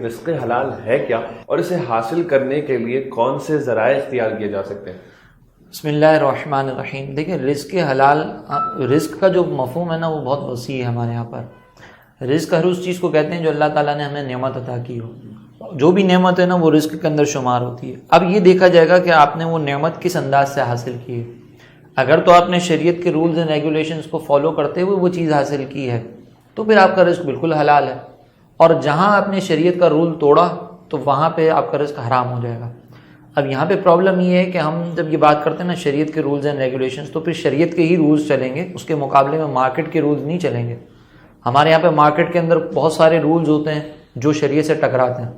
رزق حلال ہے کیا اور اسے حاصل کرنے کے لیے کون سے ذرائع اختیار کیے جا سکتے ہیں؟ بسم اللہ الرحمن الرحیم. دیکھیں رزق حلال، رزق کا جو مفہوم ہے نا وہ بہت وسیع ہے ہمارے یہاں پر. رزق ہر اس چیز کو کہتے ہیں جو اللہ تعالیٰ نے ہمیں نعمت عطا کی ہو. جو بھی نعمت ہے نا وہ رزق کے اندر شمار ہوتی ہے. اب یہ دیکھا جائے گا کہ آپ نے وہ نعمت کس انداز سے حاصل کی ہے. اگر تو آپ نے شریعت کے رولز اینڈ ریگولیشنز کو فالو کرتے ہوئے وہ چیز حاصل کی ہے تو پھر آپ کا رزق بالکل حلال ہے. اور جہاں آپ نے شریعت کا رول توڑا تو وہاں پہ آپ کا رزق حرام ہو جائے گا. اب یہاں پہ پرابلم یہ ہے کہ ہم جب یہ بات کرتے ہیں نا شریعت کے رولز اینڈ ریگولیشنز تو پھر شریعت کے ہی رولز چلیں گے، اس کے مقابلے میں مارکیٹ کے رولز نہیں چلیں گے. ہمارے یہاں پہ مارکیٹ کے اندر بہت سارے رولز ہوتے ہیں جو شریعت سے ٹکراتے ہیں،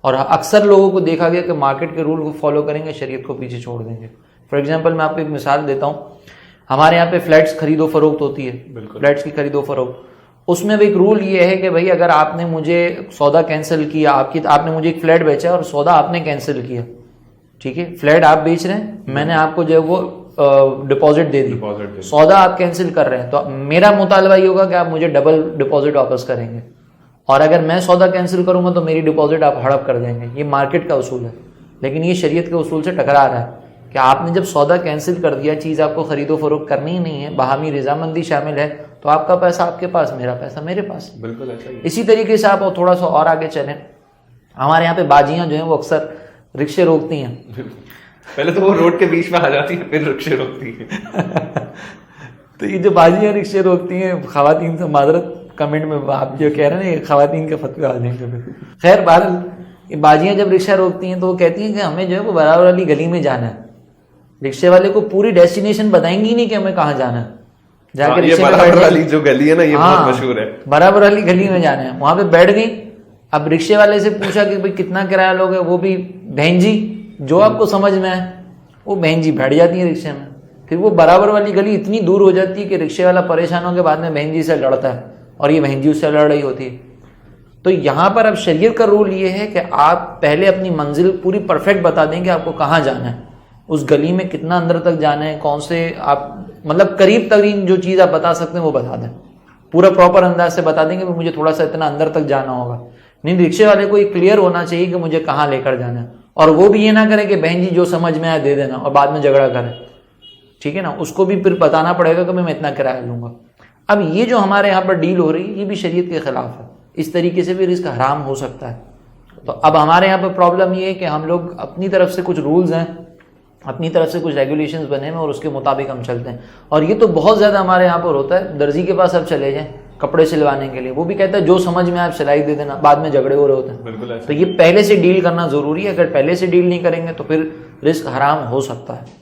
اور اکثر لوگوں کو دیکھا گیا کہ مارکیٹ کے رول کو فالو کریں گے، شریعت کو پیچھے چھوڑ دیں گے. فار ایگزامپل میں آپ کو ایک مثال دیتا ہوں. ہمارے یہاں پہ فلیٹس خرید و فروخت ہوتی ہے، فلیٹس کی خرید و فروخت. اس میں بھی ایک رول یہ ہے کہ بھائی اگر آپ نے مجھے سودا کینسل کیا، آپ نے مجھے ایک فلیٹ بیچا اور سودا آپ نے کینسل کیا، ٹھیک ہے، فلیٹ آپ بیچ رہے ہیں، میں نے آپ کو جو ہے وہ ڈپازٹ دے دی، سودا آپ کینسل کر رہے ہیں، تو میرا مطالبہ یہ ہوگا کہ آپ مجھے ڈبل ڈپازٹ واپس کریں گے. اور اگر میں سودا کینسل کروں گا تو میری ڈپازٹ آپ ہڑپ کر دیں گے. یہ مارکیٹ کا اصول ہے، لیکن یہ شریعت کے اصول سے ٹکرا رہا ہے کہ آپ نے جب سودا کینسل کر دیا، چیز آپ کو خرید و فروخت کرنی ہی نہیں ہے، باہمی رضامندی شامل ہے، تو آپ کا پیسہ آپ کے پاس، میرا پیسہ میرے پاس. بالکل ایسا ہی. اسی طریقے سے آپ تھوڑا سا اور آگے چلیں. ہمارے یہاں پہ باجیاں جو ہیں وہ اکثر رکشے روکتی ہیں. پہلے تو وہ روڈ کے بیچ میں آ جاتی ہیں، پھر رکشے روکتی ہیں. تو یہ جو باجیاں رکشے روکتی ہیں، خواتین سے معذرت، کمنٹ میں آپ جو کہہ رہے ہیں نا خواتین کے فتوے آ جائیں گے. خیر بہرحال یہ باجیاں جب رکشہ روکتی ہیں تو وہ کہتی ہیں کہ ہمیں جو ہے وہ برابر والی گلی میں جانا ہے. رکشے والے کو پوری ڈیسٹینیشن بتائیں گی نہیں کہ ہمیں کہاں جانا ہے. جا کے رکشے میں برابر والی جو گلی ہے نا یہ بہت مشہور ہے، برابر والی گلی میں جانا ہے. وہاں پہ بیٹھ گئی. اب رکشے والے سے پوچھا کہ بھائی کتنا کرایہ لوگے، وہ بھی بہن جی جو آپ کو سمجھ میں آئے، وہ بہن جی بیٹھ جاتی ہیں رکشے میں. پھر وہ برابر والی گلی اتنی دور ہو جاتی ہے کہ رکشے والا پریشان ہو کے بعد میں بہن جی سے لڑتا ہے اور یہ بہن جی اس سے لڑ رہی ہوتی ہے. تو یہاں پر اب شریعت کا رول یہ ہے کہ آپ پہلے اپنی منزل پوری پرفیکٹ بتا دیں کہ آپ کو کہاں جانا ہے، اس گلی میں کتنا اندر تک جانا ہے، کون سے آپ مطلب قریب ترین جو چیز آپ بتا سکتے ہیں وہ بتا دیں، پورا پراپر انداز سے بتا دیں کہ مجھے تھوڑا سا اتنا اندر تک جانا ہوگا. نہیں، رکشے والے کو یہ کلیئر ہونا چاہیے کہ مجھے کہاں لے کر جانا ہے. اور وہ بھی یہ نہ کرے کہ بہن جی جو سمجھ میں آئے دے دینا اور بعد میں جھگڑا کرے، ٹھیک ہے نا. اس کو بھی پھر بتانا پڑے گا کہ میں اتنا کرایہ لوں گا. اب یہ جو ہمارے یہاں پر ڈیل ہو رہی ہے یہ بھی شریعت کے خلاف ہے. اس طریقے سے بھی رزق حرام ہو سکتا ہے. تو اب ہمارے یہاں پر پرابلم یہ ہے کہ ہم لوگ اپنی طرف سے کچھ رولز ہیں، اپنی طرف سے کچھ ریگولیشنز بنے ہیں اور اس کے مطابق ہم چلتے ہیں. اور یہ تو بہت زیادہ ہمارے یہاں پر ہوتا ہے. درزی کے پاس اب چلے جائیں کپڑے سلوانے کے لیے، وہ بھی کہتا ہے جو سمجھ میں آپ سلائی دے دینا، بعد میں جھگڑے ہو رہے ہوتے ہیں. بالکل. تو یہ پہلے سے ڈیل کرنا ضروری ہے. اگر پہلے سے ڈیل نہیں کریں گے تو پھر رزق حرام ہو سکتا ہے.